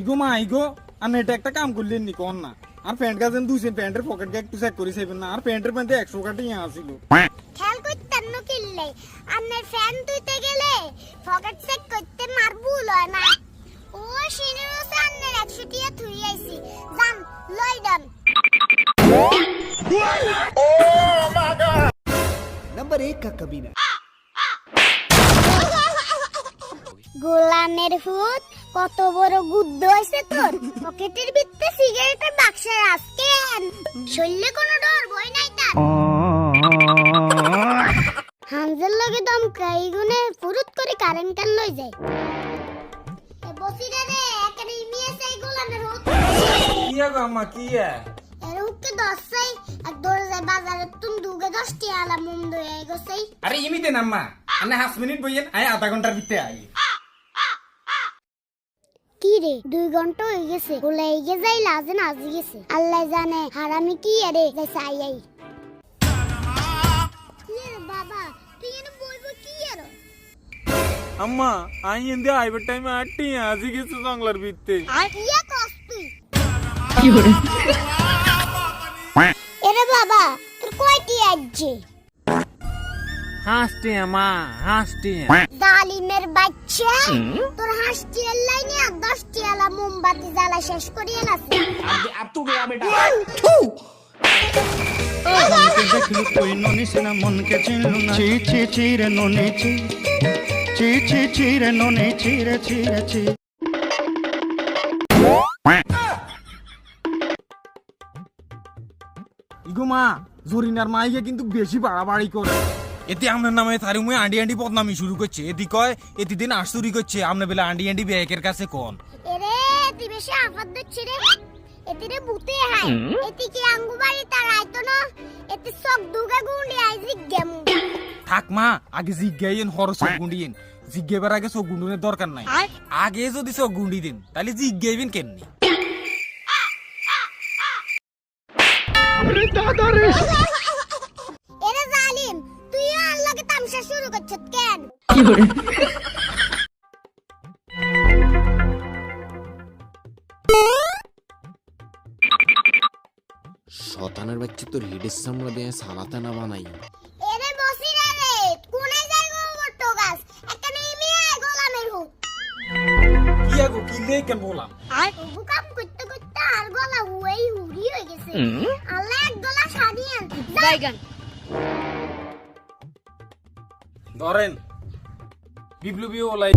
ego মা ego আর এটা একটা কাম করলেন নি কোন না আর প্যান্ট গাছেন দুইছেন প্যান্টের পকেট একটু চেক করে চাইবেন না আর প্যান্টের মধ্যে 100 কাটি আসিল খেয়াল করতেন না কিনলে আপনার ফ্যান তুইতে গেলে পকেট চেক করতে মারবুল হয় না ও সিনের সামনে 100 টিয়া থুই আইছি জান লই ডান नंबर 1 का कमीना গোলামের ফুট কত বড় গুদ্দ হইছে তোর পকেটের ভিতরে সিগারেটের বাক্স রাখেন শরীরে কোনো ডর ভয় নাই তার হামজের লগে দম কাইগুনে ফুরুত করে কারেন্ট কান লই যায় এ বসিরে রে একারে ইমিয়ে চাই গোলামের ফুট কি গো আম্মা কি এর উকে দছাই এক দৌড়ে যায় বাজারে তুম দুগে 10 টি আলা মুম দই গছাই আরে ইমিতে নাম্মা আন্না 5 মিনিট বইয়েন আয় আধা ঘন্টার ভিতরে আই কি রে 2 ঘন্টা হয়ে গেছে গোলাই গে যাই লাজে নাজি গেছে আল্লাহ জানে হারামি কি আরে যাইছে আই আই কি রে বাবা তুই এনে বইবো কি আর আম্মা আই ইন্দে আইবার টাইমে আটটি আজি কিছু জঙ্গলার ভিতরে ইয়া কস তুই এরে বাবা তোর কয়টি আইছে হাসতে মা হাসতে জালিমের বাচ্চা তোর হাসটি লাইনে আর 10 টি আলা মোমবাতি জ্বালা শেষ করিয়ে নাছে अब तू गया बेटा देखलू कोई नोनी से ना मन के चिल्लू ना ची ची ची रे नोनी ची ची ची ची रे नोनी ची रे ची रे ची ইগো মা জরিনার মাইকে কিন্তু বেশি বাড়াবাড়ি করে এতে আপনার নামে থারি মুই আন্ডি আন্ডি বদনামি শুরু করছে এদি কয় এতি দিন আশুরি করছে আপনি বেলা আন্ডি আন্ডি ব্যাকের কাছে কোন এরে তুই বেশি আফাত দিচ্ছি রে এতিরে ভূতে হাই এতি কি আঙ্গু বাড়ি তার আইতো না এতি সব দুগা গুন্ডি আই জিজ্ঞামু থাক মা আগে জিজ্ঞাইন হরস গুন্ডিয়েন জিজ্ঞাবার আগে সব গুন্ডুনের দরকার নাই আগে যদি সব গুন্ডি দেন তাহলে জিজ্ঞাইবেন কেননি এরে জালিম তুই আল্লাহকে তামসা শুরু করছিস কেন শতানের বাচ্চা তোর হিডের সামনে দিয়ে সালাতে না বানাই এরে বসিরা রে কোনে যাই গো বট্টো গাছ এখানে ইমিয়া গোলামের হুত কি আগো কি লে কেন বললাম বুকাম করতে করতে আর গলা হুই হুরি হয়ে গেছে আল্লাহ এক গলা সানিয়ান জায়গান ধরেন বিপ্লবী ওলাই